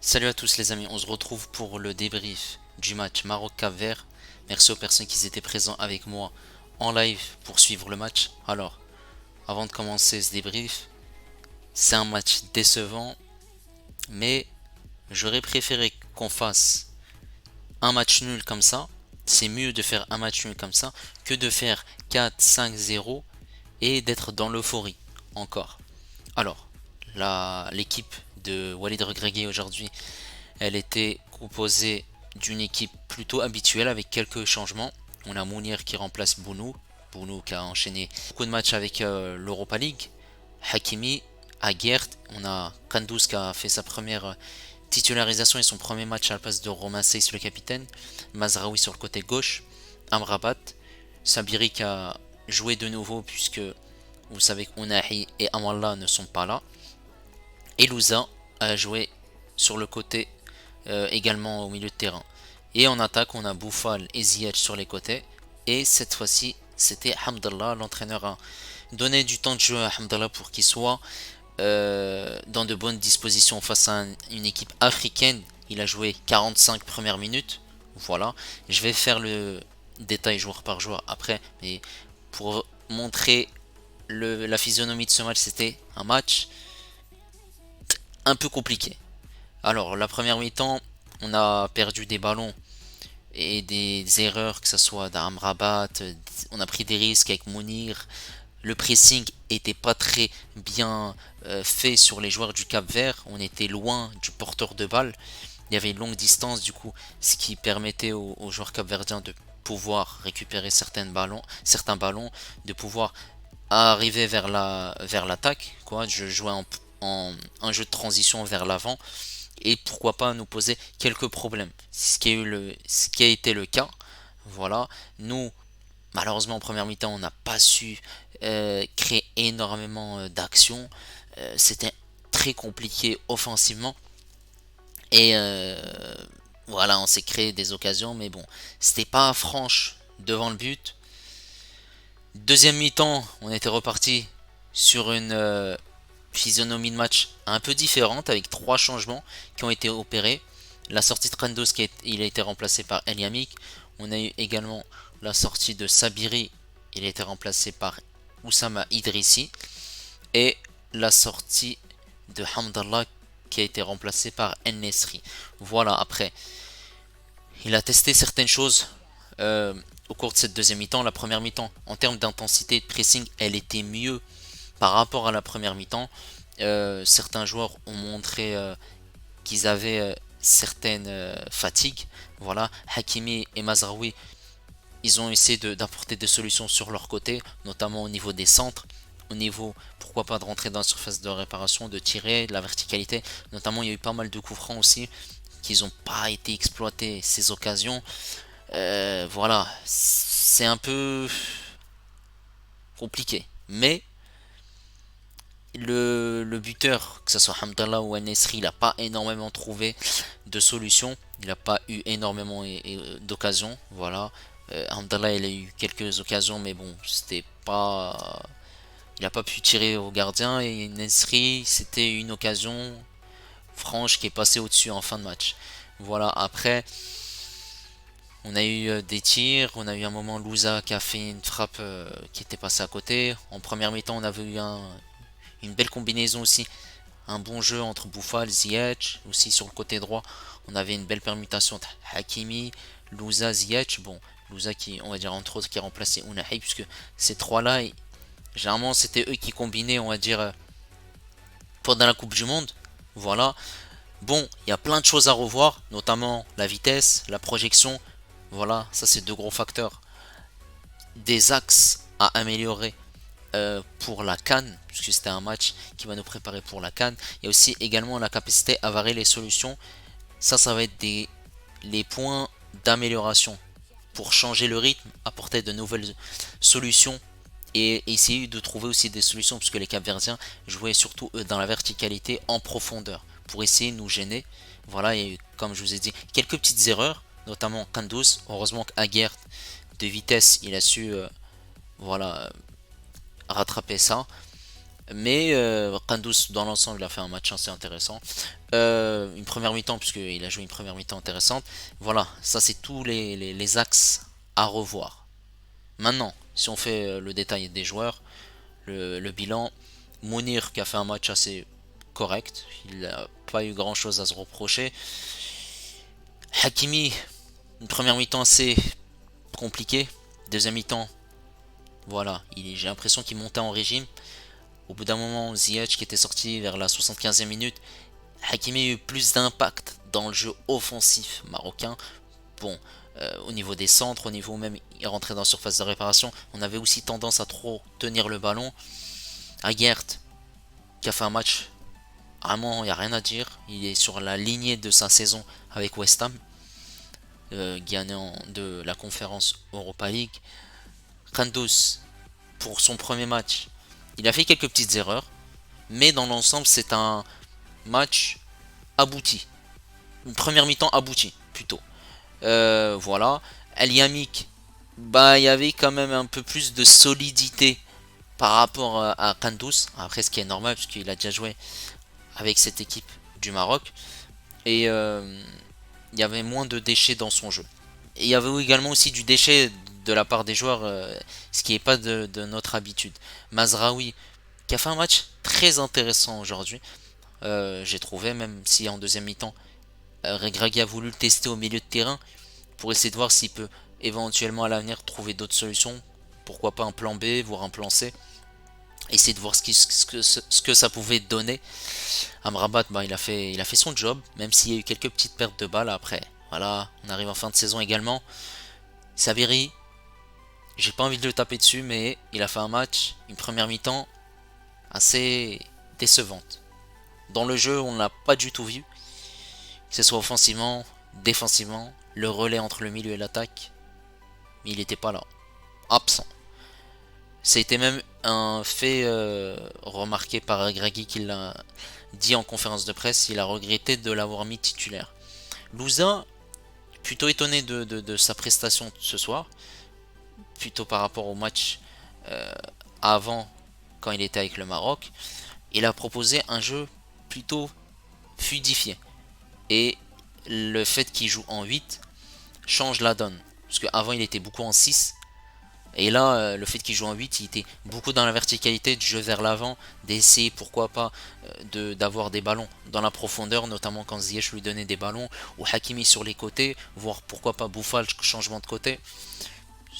Salut à tous les amis, on se retrouve pour le débrief du match Maroc-Cap-Vert. Merci aux personnes qui étaient présents avec moi en live pour suivre le match. Alors, avant de commencer ce débrief, c'est un match décevant, mais j'aurais préféré qu'on fasse un match nul comme ça. C'est mieux de faire un match nul comme ça que de faire 4-5-0 et d'être dans l'euphorie encore. Alors, l'équipe de Walid Regragui aujourd'hui, elle était composée d'une équipe plutôt habituelle avec quelques changements. On a Mounir qui remplace Bounou. Bounou qui a enchaîné beaucoup de matchs avec l'Europa League. Hakimi, Aguert. On a Kandous qui a fait sa première titularisation et son premier match à la place de Romain Seyss, le capitaine. Mazraoui sur le côté gauche. Amrabat. Sabiri qui a joué de nouveau puisque vous savez qu'Ounahi et Amallah ne sont pas là. Et Louza a joué sur le côté également au milieu de terrain. Et en attaque, on a Bouffal et Ziyech sur les côtés. Et cette fois-ci, c'était Hamdallah. L'entraîneur a donné du temps de jeu à Hamdallah pour qu'il soit dans de bonnes dispositions face à une équipe africaine. Il a joué 45 premières minutes. Voilà. Je vais faire le détail joueur par joueur après. Mais pour montrer la physionomie de ce match, c'était un match un peu compliqué. Alors, la première mi-temps, on a perdu des ballons et des erreurs, que ce soit d'Amrabat, on a pris des risques avec Mounir. Le pressing était pas très bien fait sur les joueurs du Cap Vert. On était loin du porteur de balle. Il y avait une longue distance, du coup, ce qui permettait aux joueurs capverdiens de pouvoir récupérer certains ballons, de pouvoir arriver vers l'attaque, quoi, de jouer un jeu de transition vers l'avant et pourquoi pas nous poser quelques problèmes. Ce qui a été le cas. Voilà. Nous, malheureusement, en première mi-temps, on n'a pas su créer énormément d'actions. C'était très compliqué offensivement. Et voilà, on s'est créé des occasions, mais bon, c'était pas franche devant le but. Deuxième mi-temps, on était reparti sur une physionomie de match un peu différente avec trois changements qui ont été opérés. La sortie de Trendos, il a été remplacé par El Yamik. On a eu également la sortie de Sabiri, il a été remplacé par Oussama Idrissi. Et la sortie de Hamdallah qui a été remplacé par El Nesri. Voilà, après, il a testé certaines choses au cours de cette deuxième mi-temps. La première mi-temps, en termes d'intensité et de pressing, elle était mieux par rapport à la première mi-temps. Certains joueurs ont montré qu'ils avaient certaines fatigues. Voilà, Hakimi et Mazraoui, ils ont essayé d'apporter des solutions sur leur côté, notamment au niveau des centres, au niveau, pourquoi pas, de rentrer dans la surface de réparation, de tirer, de la verticalité. Notamment, il y a eu pas mal de coups francs aussi qui n'ont pas été exploités, ces occasions. Voilà, c'est un peu compliqué. Mais le buteur, que ce soit Hamdallah ou Nesri, il n'a pas énormément trouvé de solutions. Il n'a pas eu énormément d'occasions. Voilà. Hamdallah, il a eu quelques occasions, mais bon, c'était pas. Il n'a pas pu tirer au gardien. Et Nesri, c'était une occasion franche qui est passée au-dessus en fin de match. Voilà. Après, on a eu des tirs. On a eu un moment Louza qui a fait une frappe qui était passée à côté. En première mi-temps, on avait eu une belle combinaison aussi, un bon jeu entre Bouffal, Ziyech, aussi sur le côté droit, on avait une belle permutation entre Hakimi, Louza, Ziyech. Bon, Louza qui, on va dire entre autres, qui a remplacé Ounahi, puisque ces trois-là, généralement c'était eux qui combinaient, on va dire, pendant la Coupe du Monde. Voilà. Bon, il y a plein de choses à revoir, notamment la vitesse, la projection. Voilà, ça c'est deux gros facteurs. Des axes à améliorer pour la CAN, puisque c'était un match qui va nous préparer pour la CAN. Il y a aussi également la capacité à varier les solutions. Ça va être les points d'amélioration pour changer le rythme, apporter de nouvelles solutions et essayer de trouver aussi des solutions, puisque les Capverdiens jouaient surtout dans la verticalité en profondeur pour essayer de nous gêner. Voilà, et comme je vous ai dit, quelques petites erreurs, notamment Kandous. Heureusement qu'Aguert de vitesse, il a su voilà rattraper ça. Mais Kandus, dans l'ensemble, il a fait un match assez intéressant. Une première mi-temps, puisqu'il a joué une première mi-temps intéressante. Voilà, ça c'est tous les axes à revoir. Maintenant, si on fait le détail des joueurs, le bilan, Mounir qui a fait un match assez correct, il n'a pas eu grand chose à se reprocher. Hakimi, une première mi-temps assez compliquée, deuxième mi-temps, voilà, j'ai l'impression qu'il montait en régime. Au bout d'un moment, Ziyech qui était sorti vers la 75e minute, Hakimi a eu plus d'impact dans le jeu offensif marocain. Bon, au niveau des centres, au niveau même, il rentrait dans la surface de réparation. On avait aussi tendance à trop tenir le ballon. Aguert, qui a fait un match, vraiment, il n'y a rien à dire. Il est sur la lignée de sa saison avec West Ham, gagnant de la conférence Europa League. Kandus, pour son premier match, il a fait quelques petites erreurs, mais dans l'ensemble, c'est un match abouti. Une première mi-temps aboutie, plutôt. Voilà. El Yamik, bah, il y avait quand même un peu plus de solidité par rapport à Kandus. Après, ce qui est normal, puisqu'il a déjà joué avec cette équipe du Maroc. Et il y avait moins de déchets dans son jeu. Et il y avait également aussi du déchet de la part des joueurs, ce qui n'est pas de notre habitude. Mazraoui, qui a fait un match très intéressant aujourd'hui. J'ai trouvé, même si en deuxième mi-temps, Regragui a voulu le tester au milieu de terrain pour essayer de voir s'il peut éventuellement à l'avenir trouver d'autres solutions. Pourquoi pas un plan B, voire un plan C. Essayer de voir ce que ça pouvait donner. Amrabat, bah, il a fait son job, même s'il y a eu quelques petites pertes de balles après. Voilà, on arrive en fin de saison également. Sabiri, j'ai pas envie de le taper dessus, mais il a fait un match, une première mi-temps assez décevante. Dans le jeu, on ne l'a pas du tout vu, que ce soit offensivement, défensivement, le relais entre le milieu et l'attaque, mais il n'était pas là, absent. C'était même un fait remarqué par Gregi qui l'a dit en conférence de presse, il a regretté de l'avoir mis titulaire. Louza, plutôt étonné de sa prestation ce soir, plutôt par rapport au match euh, avant quand il était avec le Maroc. Il a proposé un jeu plutôt fluidifié. Et le fait qu'il joue en 8 change la donne. Parce qu'avant il était beaucoup en 6. Et là, le fait qu'il joue en 8, il était beaucoup dans la verticalité du jeu vers l'avant, d'essayer pourquoi pas d'avoir des ballons dans la profondeur, notamment quand Ziyech lui donnait des ballons, ou Hakimi sur les côtés, voire pourquoi pas Bouffal, changement de côté.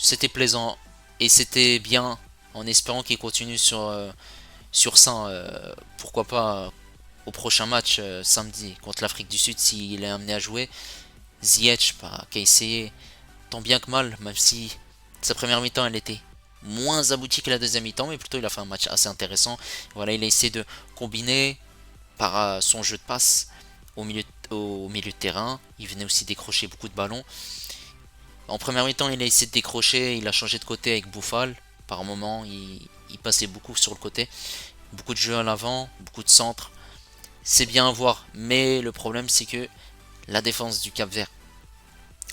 C'était plaisant et c'était bien en espérant qu'il continue sur ça. Pourquoi pas au prochain match samedi contre l'Afrique du Sud s'il est amené à jouer. Ziyech bah, qui a essayé tant bien que mal, même si sa première mi-temps elle était moins aboutie que la deuxième mi-temps, mais plutôt il a fait un match assez intéressant. Voilà, il a essayé de combiner par son jeu de passe au milieu de terrain. Il venait aussi décrocher beaucoup de ballons. En première mi-temps, il a essayé de décrocher, il a changé de côté avec Bouffal. Par moment, il passait beaucoup sur le côté. Beaucoup de jeux à l'avant, beaucoup de centres. C'est bien à voir, mais le problème c'est que la défense du Cap-Vert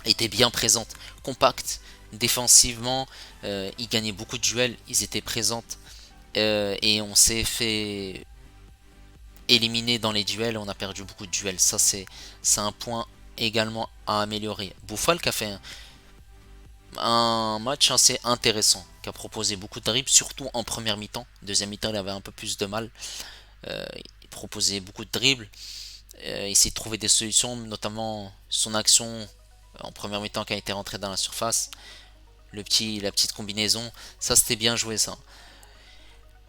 était bien présente, compacte, défensivement, ils gagnaient beaucoup de duels, ils étaient présentes et on s'est fait éliminer dans les duels, on a perdu beaucoup de duels. Ça c'est un point également à améliorer. Bouffal qui a fait un match assez intéressant, qui a proposé beaucoup de dribbles, surtout en première mi-temps. Deuxième mi-temps, il avait un peu plus de mal. Il proposait beaucoup de dribbles, essayer de trouver des solutions, notamment son action en première mi-temps qui a été rentré dans la surface, la petite combinaison, ça c'était bien joué ça.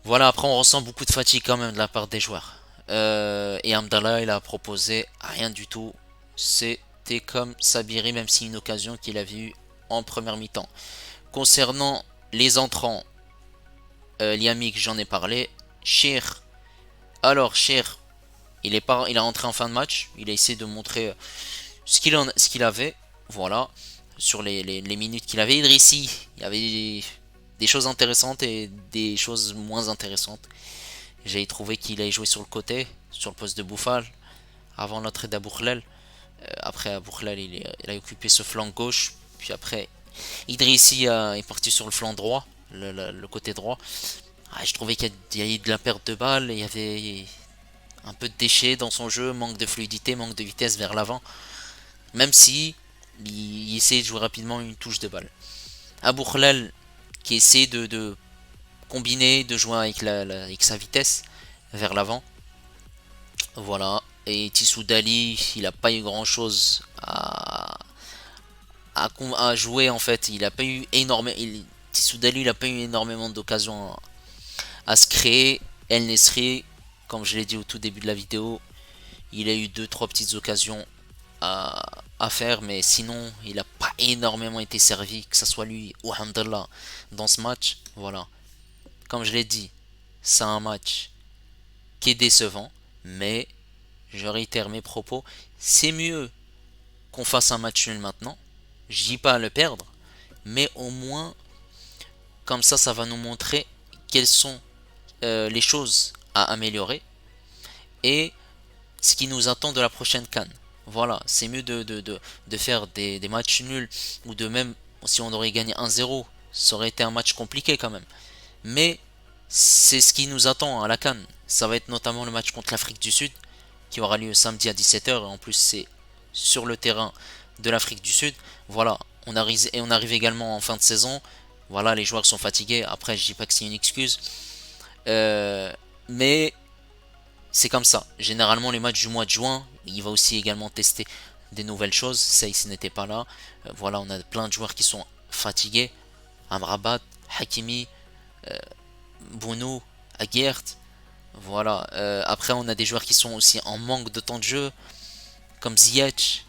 Voilà, après on ressent beaucoup de fatigue quand même de la part des joueurs. Et Amdallah il a proposé rien du tout. C'était comme Sabiri, même si une occasion qu'il avait eue en première mi-temps. Concernant les entrants, Liamik j'en ai parlé. Cher, alors Cher, il a rentré en fin de match, il a essayé de montrer ce qu'il avait, voilà, sur les minutes qu'il avait. Idrissi, il y avait des choses intéressantes et des choses moins intéressantes. J'ai trouvé qu'il a joué sur le côté, sur le poste de Bouffal, avant l'entrée d'Aboukhlel. Après Aboukhlel, il a occupé ce flanc gauche, puis après Idrissi est parti sur le flanc droit, le côté droit. Je trouvais qu'il y a eu de la perte de balle, il y avait un peu de déchets dans son jeu, manque de fluidité, manque de vitesse vers l'avant, même si il essayait de jouer rapidement une touche de balle. Abou Khlal qui essaie de combiner, de jouer avec, avec sa vitesse vers l'avant. Voilà. Et Tissou Dali, il n'a pas eu grand chose à jouer en fait. Il a pas eu énormément. Tissou Dali, il n'a pas eu énormément d'occasions à se créer. El Nesri, comme je l'ai dit au tout début de la vidéo, il a eu deux trois petites occasions à faire, mais sinon il n'a pas énormément été servi, que ce soit lui ou Hamdallah dans ce match. Voilà, comme je l'ai dit, c'est un match qui est décevant, mais je réitère mes propos, c'est mieux qu'on fasse un match nul maintenant. Je dis pas à le perdre, mais au moins comme ça va nous montrer quelles sont les choses à améliorer et ce qui nous attend de la prochaine CAN. Voilà, c'est mieux de faire des matchs nuls ou de même si on aurait gagné 1-0, ça aurait été un match compliqué quand même. Mais c'est ce qui nous attend à la CAN. Ça va être notamment le match contre l'Afrique du Sud qui aura lieu samedi à 17h. Et en plus, c'est sur le terrain de l'Afrique du Sud. Voilà, on arrive également en fin de saison. Voilà, les joueurs sont fatigués. Après, je dis pas que c'est une excuse. Mais c'est comme ça. Généralement, les matchs du mois de juin, il va aussi également tester des nouvelles choses. Ça, ici n'était pas là. Voilà, on a plein de joueurs qui sont fatigués. Amrabat, Hakimi, Bounou, Aguert. Voilà. Après, on a des joueurs qui sont aussi en manque de temps de jeu, comme Ziyech,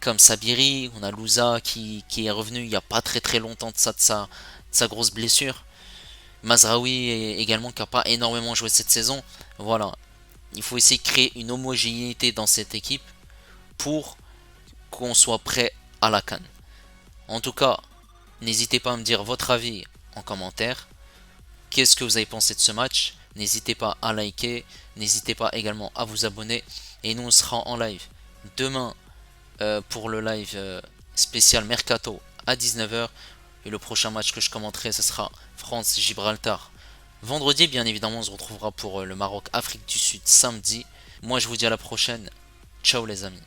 comme Sabiri. On a Louza qui est revenu il n'y a pas très très longtemps de sa grosse blessure. Mazraoui également qui n'a pas énormément joué cette saison. Voilà. Il faut essayer de créer une homogénéité dans cette équipe pour qu'on soit prêt à la CAN. En tout cas, n'hésitez pas à me dire votre avis en commentaire. Qu'est-ce que vous avez pensé de ce match? N'hésitez pas à liker, n'hésitez pas également à vous abonner. Et nous on sera en live demain pour le live spécial Mercato à 19h. Et le prochain match que je commenterai ce sera France-Gibraltar. Vendredi bien évidemment on se retrouvera pour le Maroc-Afrique du Sud samedi. Moi je vous dis à la prochaine. Ciao les amis.